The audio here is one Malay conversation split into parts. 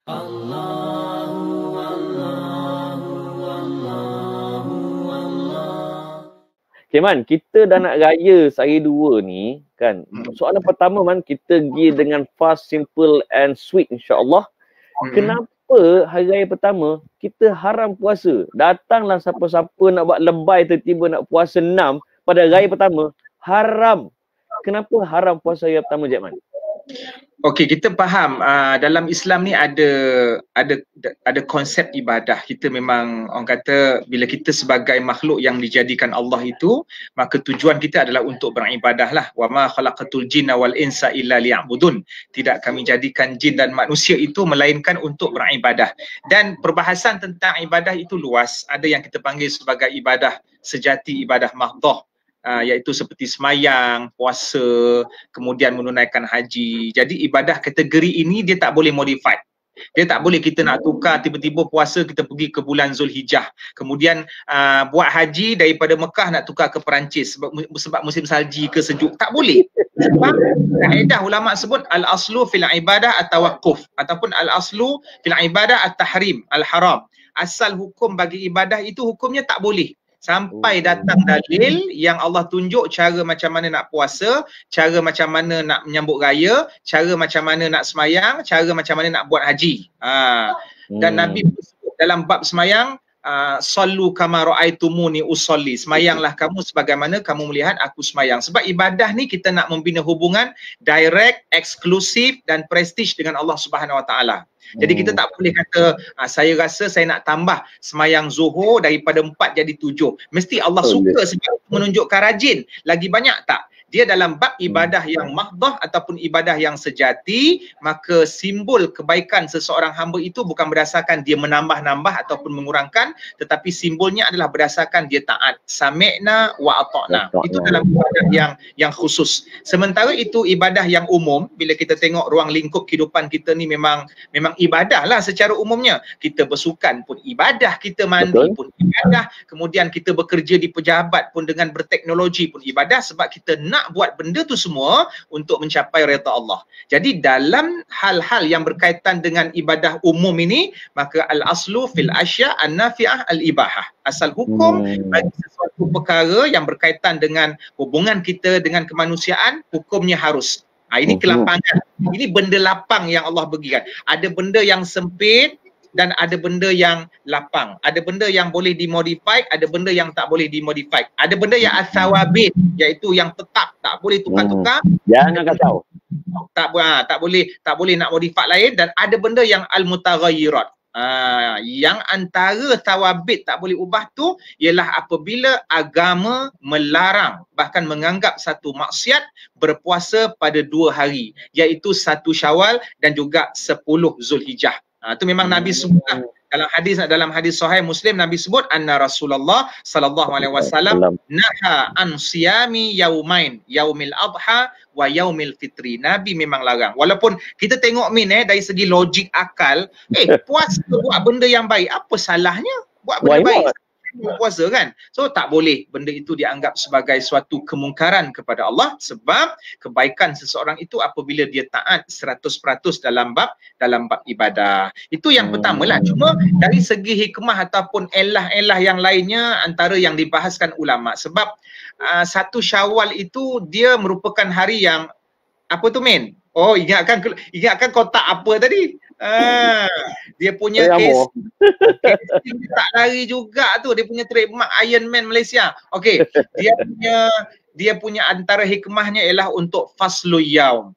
Allahu Allahu Allahu Allah. Okay Man, kita dah nak raya sehari dua ni kan. Soalan pertama Man, kita pergi dengan fast, simple and sweet insyaAllah. Kenapa hari raya pertama kita haram puasa? Datanglah siapa-siapa nak buat lebay tiba-tiba nak puasa 6 pada raya pertama, haram. Kenapa haram puasa raya pertama, Cik Man? Okey, kita faham dalam Islam ni ada konsep ibadah. Kita memang orang kata bila kita sebagai makhluk yang dijadikan Allah itu, maka tujuan kita adalah untuk beribadah lah. Wa ma khalaqatul jinna wal insa illa liya'budun. Tidak kami jadikan jin dan manusia itu melainkan untuk beribadah. Dan perbahasan tentang ibadah itu luas. Ada yang kita panggil sebagai ibadah sejati, ibadah mahdhah. Iaitu seperti semayang, puasa, kemudian menunaikan haji. Jadi ibadah kategori ini dia tak boleh modified. Dia tak boleh kita nak tukar tiba-tiba puasa kita pergi ke bulan Zulhijjah. Kemudian buat haji daripada Mekah nak tukar ke Perancis sebab musim salji ke sejuk. Tak boleh. Sebab kaedah ulama sebut al-aslu fil ibadah at-tawaqquf ataupun al-aslu fil ibadah at-tahrim, al-haram. Asal hukum bagi ibadah itu hukumnya tak boleh. Sampai datang dalil yang Allah tunjuk cara macam mana nak puasa, cara macam mana nak menyambut raya, cara macam mana nak semayang, cara macam mana nak buat haji. Dan Nabi dalam bab semayang, sallu kama ra'aitumuni usolli. Semayanglah kamu sebagaimana kamu melihat aku semayang. Sebab ibadah ni kita nak membina hubungan direct, eksklusif dan prestige dengan Allah Subhanahu Wa Taala. Jadi kita tak boleh kata saya rasa saya nak tambah semayang zuhur daripada 4 jadi 7. Mesti Allah suka sebab menunjukkan rajin. Lagi banyak tak? Dia dalam bab ibadah yang mahdhah ataupun ibadah yang sejati, maka simbol kebaikan seseorang hamba itu bukan berdasarkan dia menambah-nambah ataupun mengurangkan, tetapi simbolnya adalah berdasarkan dia taat. Sami'na wa ata'na. Itu dalam ibadah yang khusus. Sementara itu ibadah yang umum, bila kita tengok ruang lingkup kehidupan kita ni memang ibadah lah secara umumnya. Kita bersukan pun ibadah, kita mandi pun ibadah, kemudian kita bekerja di pejabat pun dengan berteknologi pun ibadah, sebab kita nak buat benda tu semua untuk mencapai redha Allah. Jadi dalam hal-hal yang berkaitan dengan ibadah umum ini, maka al-aslu fil asya' an-nafi'ah al-ibahah. Asal hukum bagi sesuatu perkara yang berkaitan dengan hubungan kita dengan kemanusiaan, hukumnya harus. Ini kelapangan. Ini benda lapang yang Allah berikan. Ada benda yang sempit dan ada benda yang lapang. Ada benda yang boleh dimodify, ada benda yang tak boleh dimodify. Ada benda yang as-sawabit, iaitu yang tetap, tak boleh tukar-tukar. Jangan kacau. Tak boleh nak modify lain. Dan ada benda yang al-mutaghayyirat. Yang antara tawabit tak boleh ubah tu ialah apabila agama melarang, bahkan menganggap satu maksiat berpuasa pada 2 hari, iaitu 1 Syawal dan juga 10 Zulhijjah. Itu memang Nabi sebut dalam hadis sahih Muslim, Nabi sebut anna Rasulullah sallallahu alaihi wasallam naha an siyami yaumain, yaumil adha wa yaumil fitri. Nabi memang larang. Walaupun kita tengok dari segi logik akal, puasa buat benda yang baik, apa salahnya buat benda baik? Puasa kan? So tak boleh benda itu dianggap sebagai suatu kemungkaran kepada Allah, sebab kebaikan seseorang itu apabila dia taat 100% dalam bab ibadah. Itu yang pertama lah. Cuma dari segi hikmah ataupun elah-elah yang lainnya antara yang dibahaskan ulama, sebab 1 Syawal itu dia merupakan hari yang apa tu Min? Oh, ingatkan kotak apa tadi? Dia punya casing tak lari juga tu. Dia punya trademark Iron Man Malaysia. Okey, dia punya antara hikmahnya ialah untuk faslu yaum.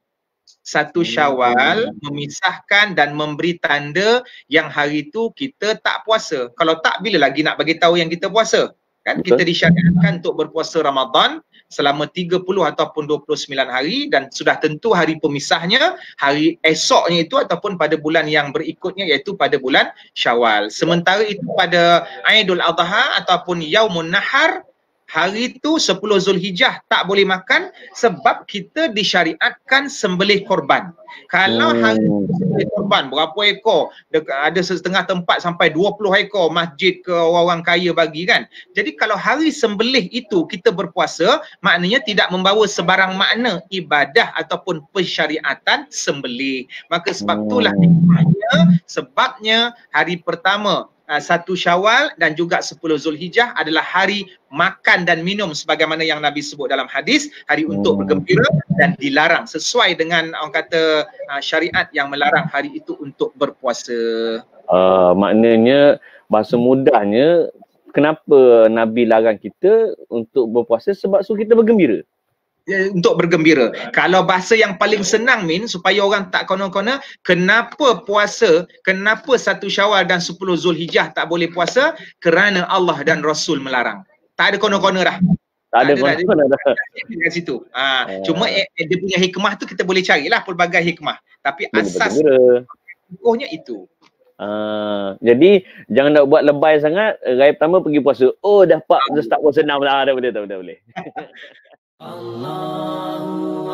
1 Syawal memisahkan dan memberi tanda yang hari itu kita tak puasa. Kalau tak, bila lagi nak bagi tahu yang kita puasa? Kan kita disyariatkan untuk berpuasa Ramadan selama 30 ataupun 29 hari, dan sudah tentu hari pemisahnya hari esoknya itu ataupun pada bulan yang berikutnya, iaitu pada bulan Syawal. Sementara itu pada Aidul Adha ataupun Yaumun Nahar, hari tu 10 Zulhijjah tak boleh makan sebab kita disyariatkan sembelih korban. Kalau hari tu sembelih korban berapa ekor, ada setengah tempat sampai 20 ekor masjid ke orang kaya bagi kan. Jadi kalau hari sembelih itu kita berpuasa, maknanya tidak membawa sebarang makna ibadah ataupun pensyariatan sembelih. Maka sebab itulah sebabnya hari pertama 1 Syawal dan juga 10 Zulhijjah adalah hari makan dan minum sebagaimana yang Nabi sebut dalam hadis, hari untuk bergembira dan dilarang sesuai dengan orang kata syariat yang melarang hari itu untuk berpuasa. Maknanya bahasa mudahnya kenapa Nabi larang kita untuk berpuasa sebab suruh kita bergembira. Untuk bergembira. Kalau bahasa yang paling senang Min, supaya orang tak kona-kona, kenapa puasa, kenapa 1 Syawal dan 10 Zulhijjah tak boleh puasa? Kerana Allah dan Rasul melarang. Tak ada kona-kona dah. Tak ada kona-kona dah. Kat situ. Cuma dia punya hikmah tu kita boleh carilah pelbagai hikmah. Tapi asas pokoknya itu. Jadi jangan nak buat lebay sangat. Raya pertama pergi puasa. Oh dah start puasa 6 lah. Dah boleh. Allahu